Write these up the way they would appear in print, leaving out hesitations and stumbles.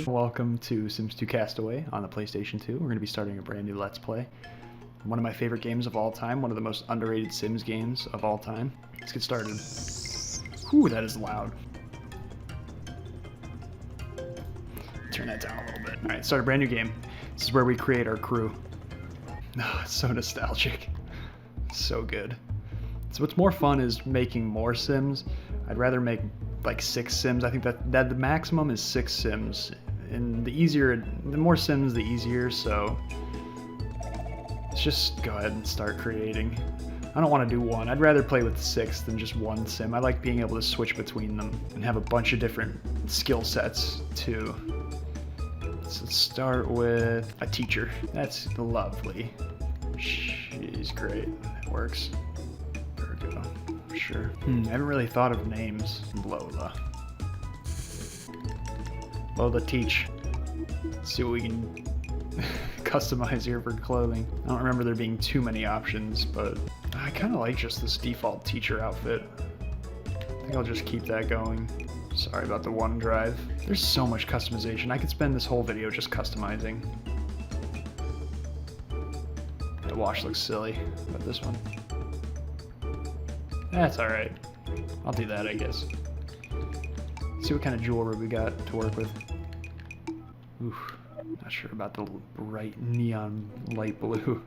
Welcome to Sims 2 Castaway on the PlayStation 2. We're going to be starting a brand new Let's Play. One of my favorite games of all time, one of the most underrated Sims games of all time. Let's get started. Whew, that is loud. Turn that down a little bit. Alright, start a brand new game. This is where we create our crew. Oh, it's so nostalgic. So good. So what's more fun is making more Sims. I'd rather make like 6 Sims. I think that the maximum is 6 Sims. And the more Sims, the easier, so let's just go ahead and start creating. I don't want to do one. I'd rather play with 6 than just one Sim. I like being able to switch between them and have a bunch of different skill sets too. So let's start with a teacher. That's lovely. She's great. It works. There we go. Sure. I haven't really thought of names. Lola. Lola teach. Let's see what we can customize here for clothing. I don't remember there being too many options, but I kind of like just this default teacher outfit. I think I'll just keep that going. Sorry about the OneDrive. There's so much customization. I could spend this whole video just customizing. The wash looks silly, but this one. That's alright. I'll do that, I guess. See what kind of jewelry we got to work with. Oof. Not sure about the bright neon light blue.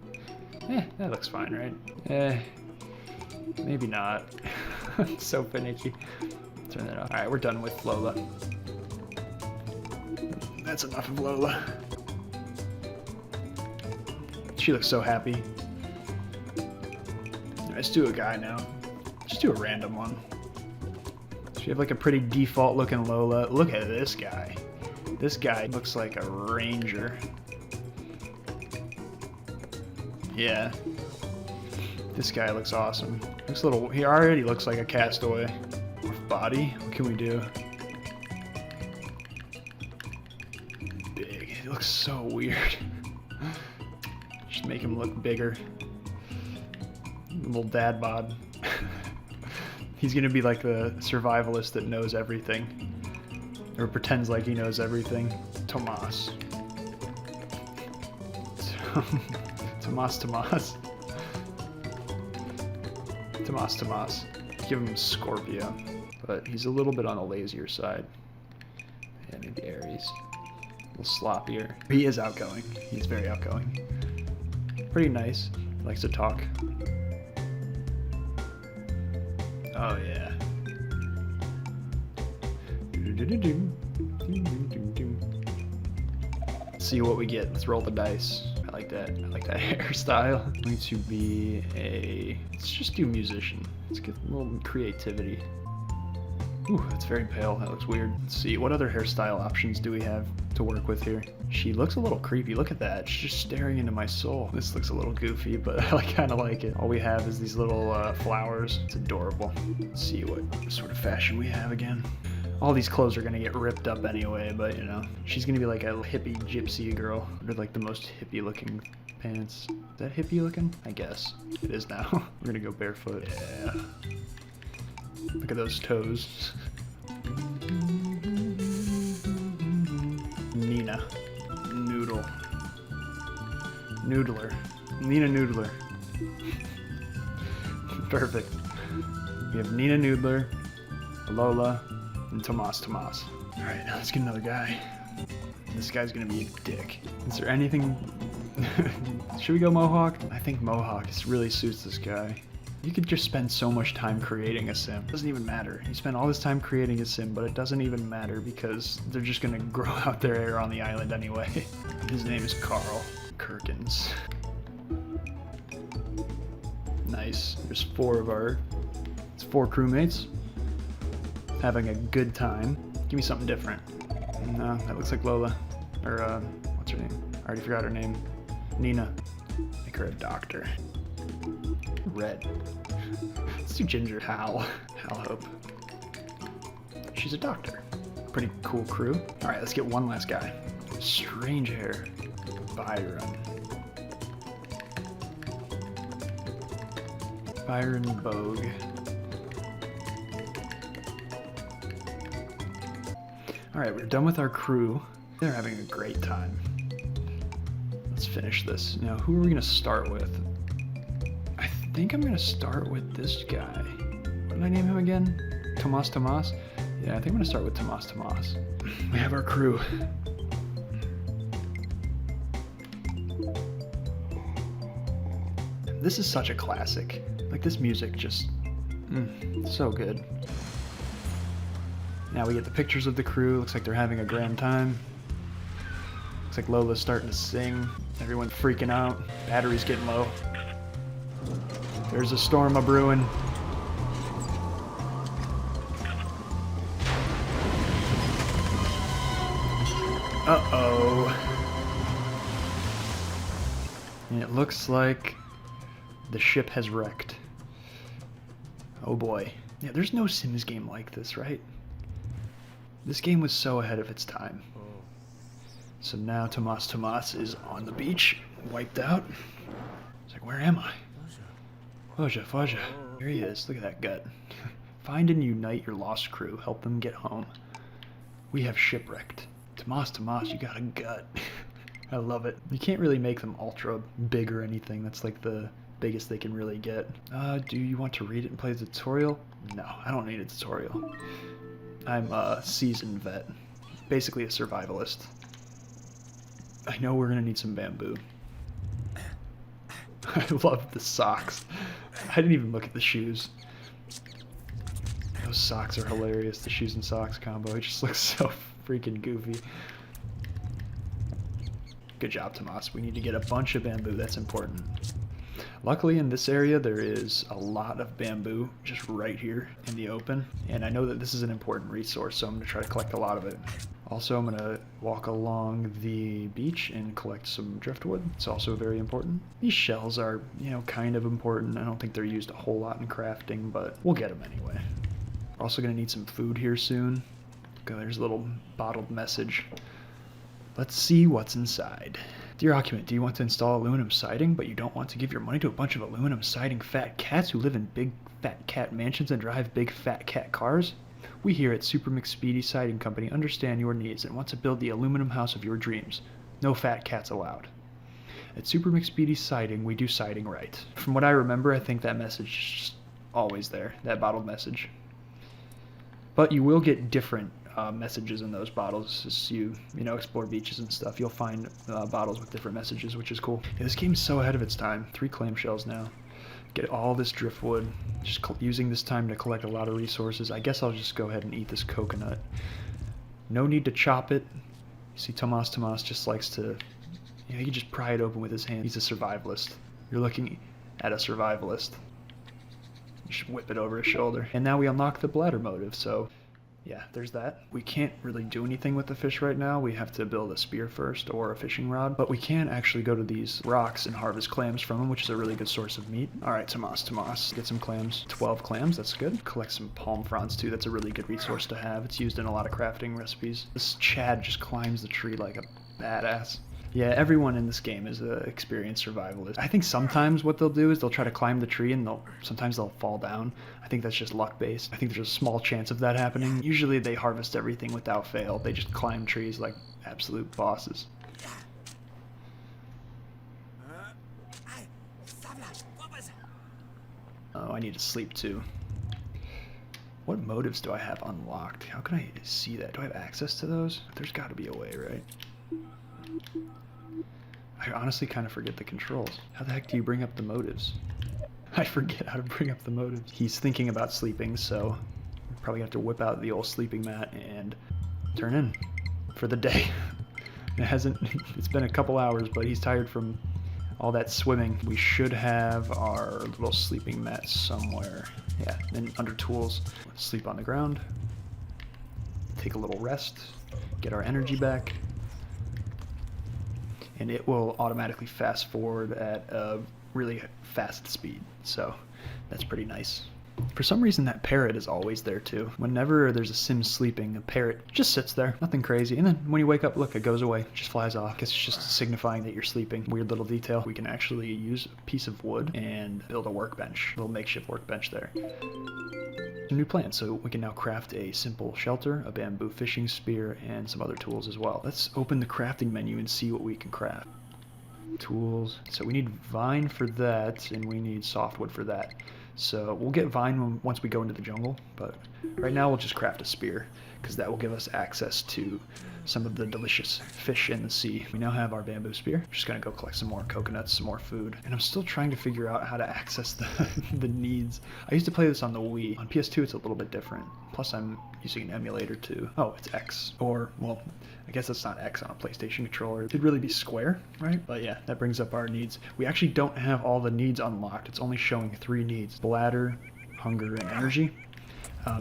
That looks fine, right? Maybe not. So finicky. Turn that off. Alright, we're done with Lola. That's enough of Lola. She looks so happy. Let's do a guy now. Just do a random one. So you have like a pretty default looking Lola. Look at this guy. This guy looks like a ranger. Yeah. This guy looks awesome. Looks a little, he already looks like a castaway. Body, what can we do? Big. It looks so weird. Just make him look bigger. Little dad bod. He's gonna be like the survivalist that knows everything. Or pretends like he knows everything. Tomas. Tomas. Give him Scorpio. But he's a little bit on the lazier side. Yeah, maybe Aries. A little sloppier. He is outgoing. He's very outgoing. Pretty nice. Likes to talk. Oh yeah. Let's see what we get. Let's roll the dice. I like that. I like that hairstyle. Going to be let's just do musician. Let's get a little creativity. Ooh, that's very pale. That looks weird. Let's see, what other hairstyle options do we have to work with here? She looks a little creepy. Look at that. She's just staring into my soul. This looks a little goofy, but I kind of like it. All we have is these little flowers. It's adorable. Let's see what sort of fashion we have again. All these clothes are going to get ripped up anyway, but you know, she's going to be like a hippie gypsy girl. With like the most hippie looking pants. Is that hippie looking? I guess. It is now. We're going to go barefoot. Yeah. Look at those toes. Nina. Noodle. Noodler. Nina Noodler. Perfect. We have Nina Noodler, Lola, and Tomas. Alright, now let's get another guy. This guy's gonna be a dick. Is there anything... Should we go Mohawk? I think Mohawk really suits this guy. You could just spend so much time creating a sim. It doesn't even matter. You spend all this time creating a sim, but it doesn't even matter because they're just gonna grow out their hair on the island anyway. His name is Carl Kirkins. Nice. There's 4 crewmates having a good time. Give me something different. No, that looks like Lola. Or, what's her name? I already forgot her name. Nina. Make her a doctor. Red. Let's do Ginger. Hal Hope. She's a doctor. Pretty cool crew. Alright, let's get one last guy. Strange hair. Byron. Fire and Vogue. Alright, we're done with our crew. They're having a great time. Let's finish this. Now, who are we going to start with? I think I'm going to start with this guy. What did I name him again? Tomas? Yeah, I think I'm going to start with Tomas. We have our crew. This is such a classic. Like, this music just... so good. Now we get the pictures of the crew. Looks like they're having a grand time. Looks like Lola's starting to sing. Everyone's freaking out. Battery's getting low. There's a storm a-brewing. Uh-oh. And it looks like the ship has wrecked. Oh boy. Yeah, there's no Sims game like this, right? This game was so ahead of its time. So now Tomas is on the beach, wiped out. It's like, where am I? Foja. Here he is. Look at that gut. Find and unite your lost crew. Help them get home. We have shipwrecked. Tomas, you got a gut. I love it. You can't really make them ultra big or anything. That's like the biggest they can really get. Do you want to read it and play the tutorial? No, I don't need a tutorial. I'm a seasoned vet. Basically a survivalist. I know we're gonna need some bamboo. I love the socks. I didn't even look at the shoes. Those socks are hilarious, the shoes and socks combo. It just looks so freaking goofy. Good job, Tomas. We need to get a bunch of bamboo, that's important. Luckily in this area there is a lot of bamboo just right here in the open, and I know that this is an important resource, so I'm going to try to collect a lot of it. Also, I'm going to walk along the beach and collect some driftwood. It's also very important. These shells are, you know, kind of important. I don't think they're used a whole lot in crafting, but we'll get them anyway. We're also going to need some food here soon. Okay, there's a little bottled message. Let's see what's inside. Dear occupant, do you want to install aluminum siding, but you don't want to give your money to a bunch of aluminum siding fat cats who live in big fat cat mansions and drive big fat cat cars? We here at Super McSpeedy Siding Company understand your needs and want to build the aluminum house of your dreams. No fat cats allowed. At Super McSpeedy Siding, we do siding right. From what I remember, I think that message is just always there, that bottled message. But you will get different messages in those bottles as you explore beaches and stuff. You'll find bottles with different messages, which is cool. Yeah, this game's so ahead of its time. 3 clamshells now. Get all this driftwood. Just using this time to collect a lot of resources. I guess I'll just go ahead and eat this coconut. No need to chop it. You see, Tomas just likes to, he can just pry it open with his hand. He's a survivalist. You're looking at a survivalist. You should whip it over his shoulder. And now we unlock the bladder motive, so yeah, there's that. We can't really do anything with the fish right now. We have to build a spear first or a fishing rod, but we can actually go to these rocks and harvest clams from them, which is a really good source of meat. All right, Tomas, get some clams. 12 clams, that's good. Collect some palm fronds too. That's a really good resource to have. It's used in a lot of crafting recipes. This Chad just climbs the tree like a badass. Yeah, everyone in this game is an experienced survivalist. I think sometimes what they'll do is they'll try to climb the tree and sometimes they'll fall down. I think that's just luck based. I think there's a small chance of that happening. Usually they harvest everything without fail. They just climb trees like absolute bosses. Oh, I need to sleep too. What motives do I have unlocked? How can I see that? Do I have access to those? There's got to be a way, right? I honestly kind of forget the controls. How the heck do you bring up the motives? I forget how to bring up the motives. He's thinking about sleeping, so probably have to whip out the old sleeping mat and turn in for the day. It's been a couple hours, but he's tired from all that swimming. We should have our little sleeping mat somewhere. Yeah, and under tools. Let's sleep on the ground. Take a little rest. Get our energy back. And it will automatically fast forward at a really fast speed, so that's pretty nice. For some reason, that parrot is always there too. Whenever there's a sim sleeping, a parrot just sits there, nothing crazy. And then when you wake up, look, it goes away, just flies off. I guess it's just signifying that you're sleeping. Weird little detail. We can actually use a piece of wood and build a workbench, a little makeshift workbench there. A new plan, so we can now craft a simple shelter, a bamboo fishing spear, and some other tools as well. Let's open the crafting menu and see what we can craft. Tools. So we need vine for that, and we need softwood for that. So we'll get vine once we go into the jungle, but right now we'll just craft a spear, because that will give us access to some of the delicious fish in the sea. We now have our bamboo spear. Just gonna go collect some more coconuts, some more food. And I'm still trying to figure out how to access the needs. I used to play this on the Wii. On PS2 it's a little bit different. Plus I'm using an emulator too. Oh, it's X. Or, well, I guess it's not X on a PlayStation controller. It'd really be square, right? But yeah, that brings up our needs. We actually don't have all the needs unlocked. It's only showing 3 needs: bladder, hunger, and energy.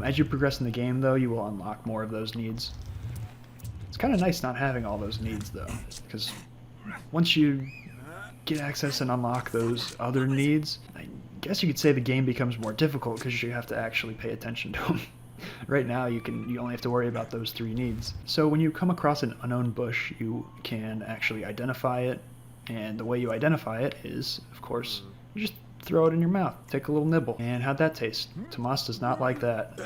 As you progress in the game, though, you will unlock more of those needs. It's kind of nice not having all those needs, though, because once you get access and unlock those other needs, I guess you could say the game becomes more difficult because you have to actually pay attention to them. Right now, you only have to worry about those 3 needs. So when you come across an unknown bush, you can actually identify it, and the way you identify it is, of course, you just throw it in your mouth, take a little nibble. And how'd that taste? Tomas does not like that.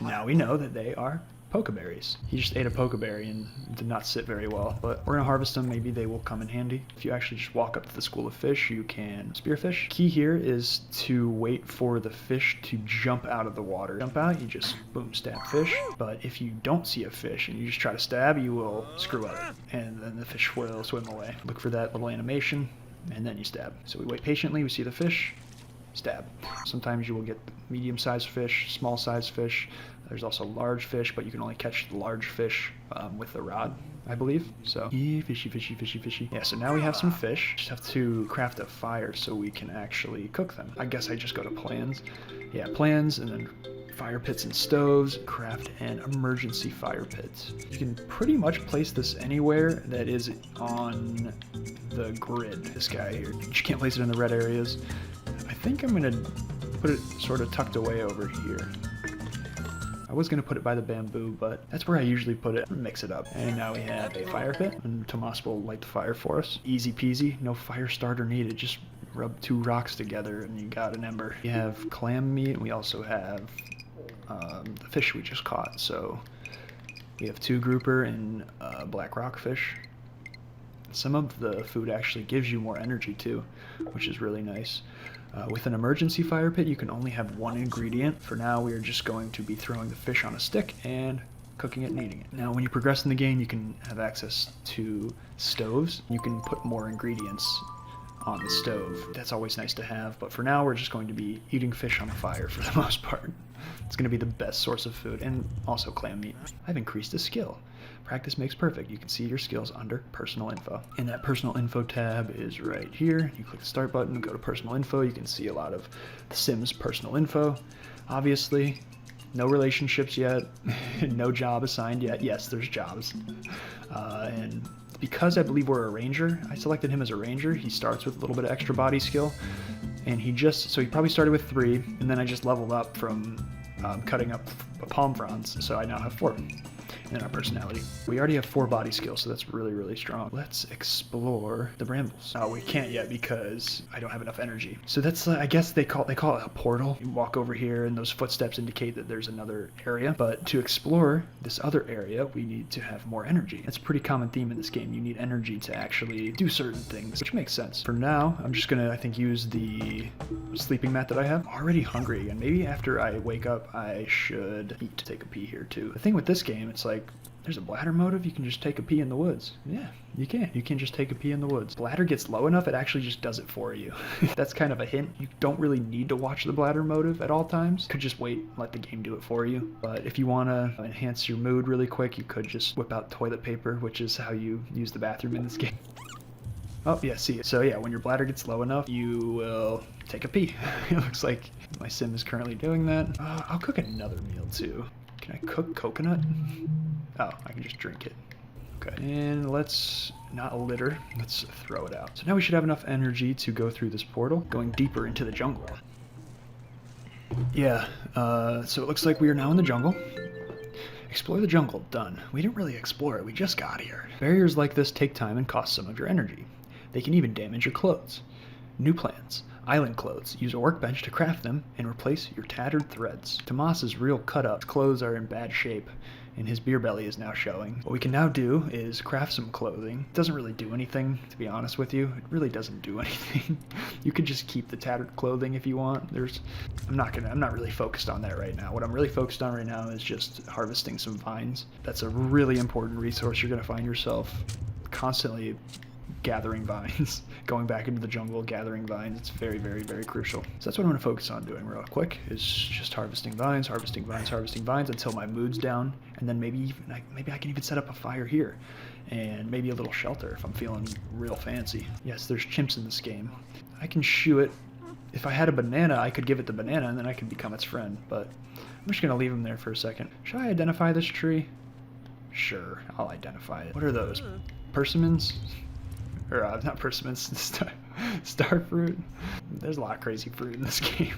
Now we know that they are pokeberries. He just ate a pokeberry and did not sit very well, but we're gonna harvest them. Maybe they will come in handy. If you actually just walk up to the school of fish, you can spearfish. Key here is to wait for the fish to jump out of the water. Jump out, you just boom, stab fish. But if you don't see a fish and you just try to stab, you will screw up, and then the fish will swim away. Look for that little animation, and then you stab. So we wait patiently, we see the fish, stab. Sometimes you will get medium-sized fish, small-sized fish. There's also large fish, but you can only catch the large fish with the rod, I believe. So, fishy, fishy, fishy, fishy. Yeah, so now we have some fish. Just have to craft a fire so we can actually cook them. I guess I just go to plans. Yeah, plans, and then fire pits and stoves. Craft an emergency fire pit. You can pretty much place this anywhere that is on the grid. This guy here. You just can't place it in the red areas. I think I'm gonna put it sort of tucked away over here. I was going to put it by the bamboo, but that's where I usually put it. Mix it up. And now we have a fire pit, and Tomas will light the fire for us. Easy peasy, no fire starter needed. Just rub 2 rocks together and you got an ember. We have clam meat, and we also have the fish we just caught. So we have 2 grouper and black rockfish. Some of the food actually gives you more energy too, which is really nice. With an emergency fire pit, you can only have 1 ingredient. For now, we are just going to be throwing the fish on a stick and cooking it and eating it. Now, when you progress in the game, you can have access to stoves. You can put more ingredients on the stove. That's always nice to have, but for now, we're just going to be eating fish on a fire for the most part. It's going to be the best source of food, and also clam meat. I've increased a skill. Practice makes perfect. You can see your skills under personal info. And that personal info tab is right here. You click the start button, go to personal info. You can see a lot of the Sims personal info. Obviously, no relationships yet, no job assigned yet. Yes, there's jobs. And because I believe we're a ranger, I selected him as a ranger. He starts with a little bit of extra body skill. And so he probably started with 3, and then I just leveled up from cutting up palm fronds, so I now have 4. And our personality. We already have 4 body skills, so that's really, really strong. Let's explore the brambles. Oh, we can't yet because I don't have enough energy. So that's, I guess they call it a portal. You walk over here, and those footsteps indicate that there's another area. But to explore this other area, we need to have more energy. That's a pretty common theme in this game. You need energy to actually do certain things, which makes sense. For now, I'm just gonna, I think, use the sleeping mat that I have. I'm already hungry again. Maybe after I wake up, I should eat. Take a pee here too. The thing with this game, it's like, there's a bladder motive. You can just take a pee in the woods. Yeah, you can. You can just take a pee in the woods. Bladder gets low enough, it actually just does it for you. That's kind of a hint. You don't really need to watch the bladder motive at all times. You could just wait and let the game do it for you. But if you want to enhance your mood really quick, you could just whip out toilet paper, which is how you use the bathroom in this game. Oh, yeah, see it. So yeah, when your bladder gets low enough, you will take a pee. It looks like my sim is currently doing that. I'll cook another meal too. Can I cook coconut? Oh, I can just drink it. Okay, and let's not litter, let's throw it out. So now we should have enough energy to go through this portal, going deeper into the jungle. Yeah, so it looks like we are now in the jungle. Explore the jungle, done. We didn't really explore it, we just got here. Barriers like this take time and cost some of your energy. They can even damage your clothes. New plans. Island clothes. Use a workbench to craft them and replace your tattered threads. Tomas is real cut up. His clothes are in bad shape, and his beer belly is now showing. What we can now do is craft some clothing. It doesn't really do anything, to be honest with you. It really doesn't do anything. You could just keep the tattered clothing if you want. I'm not really focused on that right now. What I'm really focused on right now is just harvesting some vines. That's a really important resource. You're gonna find yourself constantly gathering vines, going back into the jungle, gathering vines. It's very, very, very crucial. So that's what I'm going to focus on doing real quick, is just harvesting vines, harvesting vines, harvesting vines until my mood's down, and then maybe I can even set up a fire here, and maybe a little shelter if I'm feeling real fancy. Yes, there's chimps in this game. I can shoo it. If I had a banana, I could give it the banana, and then I could become its friend, but I'm just going to leave him there for a second. Should I identify this tree? Sure, I'll identify it. What are those? Persimmons? Or not persimmons, star fruit. There's a lot of crazy fruit in this game.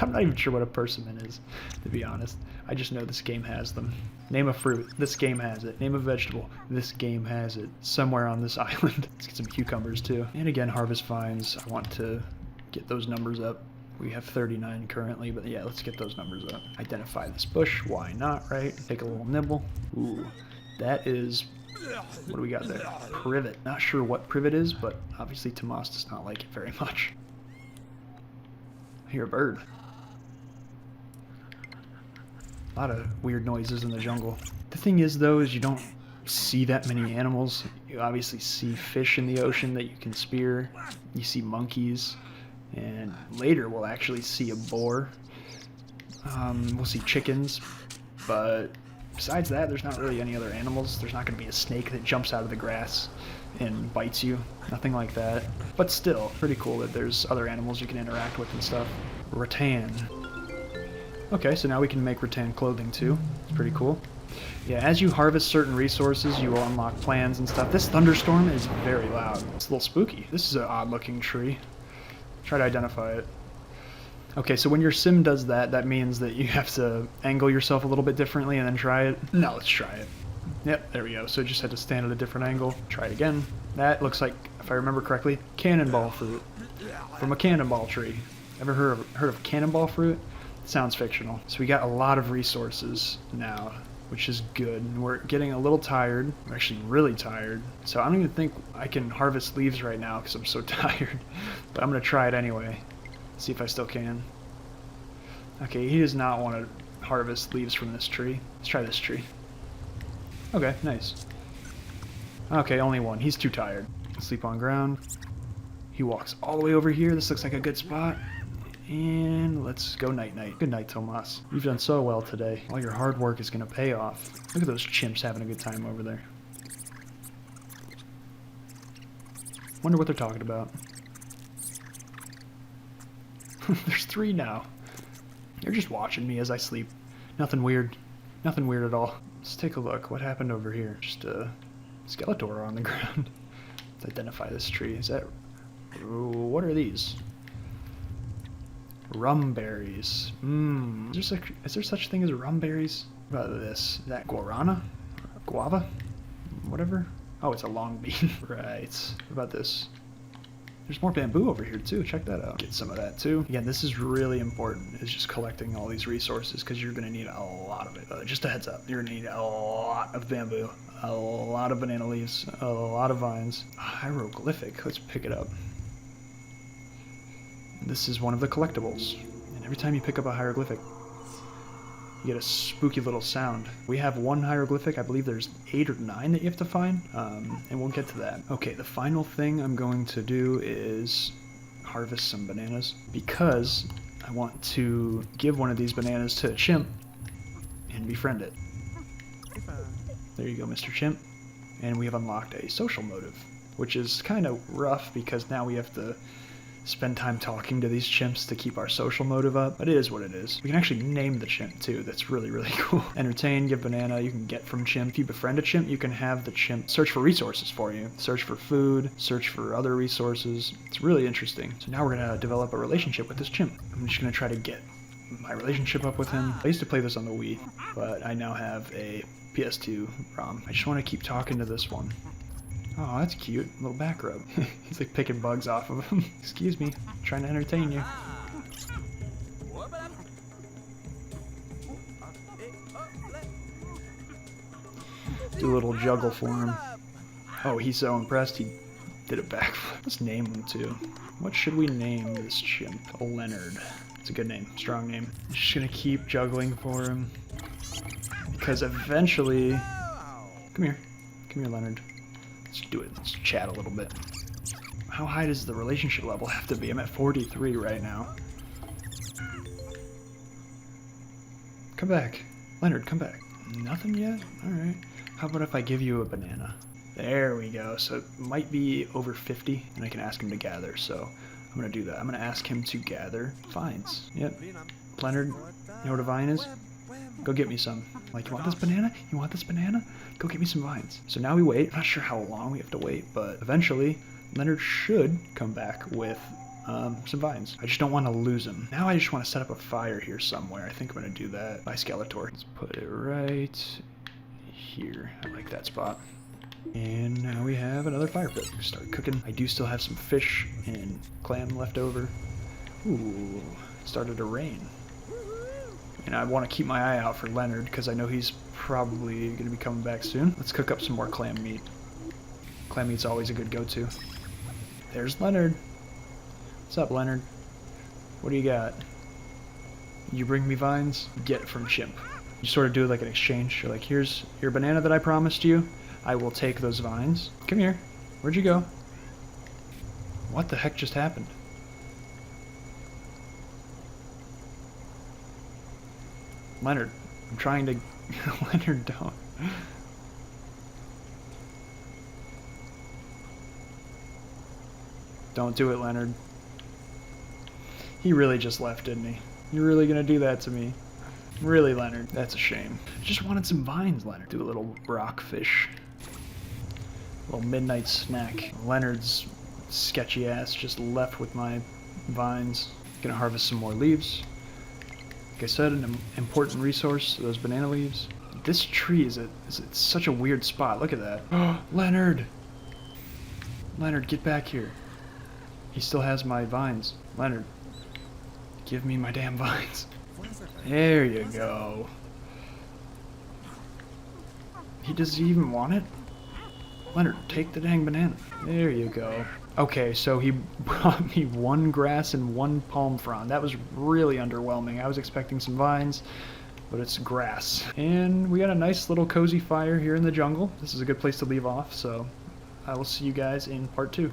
I'm not even sure what a persimmon is, to be honest. I just know this game has them. Name a fruit, this game has it. Name a vegetable, this game has it. Somewhere on this island. Let's get some cucumbers too. And again, harvest vines. I want to get those numbers up. We have 39 currently, but yeah, let's get those numbers up. Identify this bush, why not, right? Take a little nibble. Ooh, that is... What do we got there? Privet. Not sure what privet is, but obviously Tomas does not like it very much. I hear a bird. A lot of weird noises in the jungle. The thing is, though, is you don't see that many animals. You obviously see fish in the ocean that you can spear. You see monkeys. And later we'll actually see a boar. We'll see chickens, but... Besides that, there's not really any other animals. There's not going to be a snake that jumps out of the grass and bites you. Nothing like that. But still, pretty cool that there's other animals you can interact with and stuff. Rattan. Okay, so now we can make rattan clothing too. It's pretty cool. Yeah, as you harvest certain resources, you will unlock plans and stuff. This thunderstorm is very loud. It's a little spooky. This is an odd-looking tree. Try to identify it. Okay, so when your sim does that, that means that you have to angle yourself a little bit differently and then try it. Now let's try it. Yep, there we go. So just had to stand at a different angle. Try it again. That looks like, if I remember correctly, cannonball fruit from a cannonball tree. Ever heard of cannonball fruit? It sounds fictional. So we got a lot of resources now, which is good. And we're getting a little tired. We're actually really tired. So I don't even think I can harvest leaves right now because I'm so tired. But I'm going to try it anyway. See if I still can. Okay, he does not want to harvest leaves from this tree. Let's try this tree. Okay, nice. Okay, only one. He's too tired. Sleep on ground. He walks all the way over here. This looks like a good spot. And let's go night-night. Good night, Tomas. You've done so well today. All your hard work is going to pay off. Look at those chimps having a good time over there. Wonder what they're talking about. There's 3 now. They're just watching me as I sleep. Nothing weird. Nothing weird at all. Let's take a look. What happened over here? Just a Skeletor on the ground. Let's identify this tree. Is that... What are these? Rum berries. Is there such thing as rum berries? What about this? Is that guarana? Guava? Whatever? Oh, it's a long bean. Right. What about this? There's more bamboo over here too, check that out. Get some of that too. Again, this is really important, is just collecting all these resources because you're gonna need a lot of it. Just a heads up, you're gonna need a lot of bamboo, a lot of banana leaves, a lot of vines. Hieroglyphic, let's pick it up. This is one of the collectibles. And every time you pick up a hieroglyphic, you get a spooky little sound. We have 1 hieroglyphic. I believe there's 8 or 9 that you have to find, and we'll get to that. Okay, the final thing I'm going to do is harvest some bananas because I want to give one of these bananas to a chimp and befriend it. There you go, Mr. Chimp. And we have unlocked a social motive, which is kind of rough because now we have to spend time talking to these chimps to keep our social motive up, but it is what it is. We can actually name the chimp too. That's really, really cool. Entertain, give banana, you can get from chimp. If you befriend a chimp, you can have the chimp search for resources for you. Search for food, search for other resources. It's really interesting. So now we're gonna develop a relationship with this chimp. I'm just gonna try to get my relationship up with him. I used to play this on the Wii, but I now have a PS2 ROM. I just want to keep talking to this one. Oh, that's cute. Little back rub. He's like picking bugs off of him. Excuse me, trying to entertain you. Do a little juggle for him. Oh, he's so impressed he did a backflip. Let's name him too. What should we name this chimp? Leonard. It's a good name, strong name. I'm just gonna keep juggling for him. Because eventually... Come here, Leonard. Let's do it, let's chat a little bit. How high does the relationship level have to be? I'm at 43 right now. Come back. Leonard, come back. Nothing yet? Alright. How about if I give you a banana? There we go. So it might be over 50, and I can ask him to gather. So I'm going to do that. I'm going to ask him to gather vines. Yep. Leonard, you know what a vine is? Go get me some. Like, you want this banana? You want this banana? Go get me some vines. So now we wait. I'm not sure how long we have to wait, but eventually Leonard should come back with some vines. I just don't want to lose him. Now I just want to set up a fire here somewhere. I think I'm going to do that by Skeletor. Let's put it right here. I like that spot. And now we have another fire pit. Start cooking. I do still have some fish and clam left over. Ooh, started to rain. And I want to keep my eye out for Leonard because I know he's probably going to be coming back soon. Let's cook up some more clam meat. Clam meat's always a good go-to. There's Leonard. What's up, Leonard? What do you got? You bring me vines? Get it from Chimp. You sort of do like an exchange. You're like, here's your banana that I promised you. I will take those vines. Come here. Where'd you go? What the heck just happened? Leonard, I'm trying to... Leonard, don't. Don't do it, Leonard. He really just left, didn't he? You're really gonna do that to me? Really, Leonard? That's a shame. I just wanted some vines, Leonard. Do a little rockfish. A little midnight snack. Leonard's sketchy ass just left with my vines. Gonna harvest some more leaves. Like I said, an important resource, those banana leaves. This tree is it's such a weird spot. Look at that. Oh, Leonard! Leonard, get back here. He still has my vines. Leonard, give me my damn vines. There you go. Does he even want it? Leonard, take the dang banana. There you go. Okay, so he brought me one grass and one palm frond. That was really underwhelming. I was expecting some vines, but it's grass. And we got a nice little cozy fire here in the jungle. This is a good place to leave off, so I will see you guys in part 2.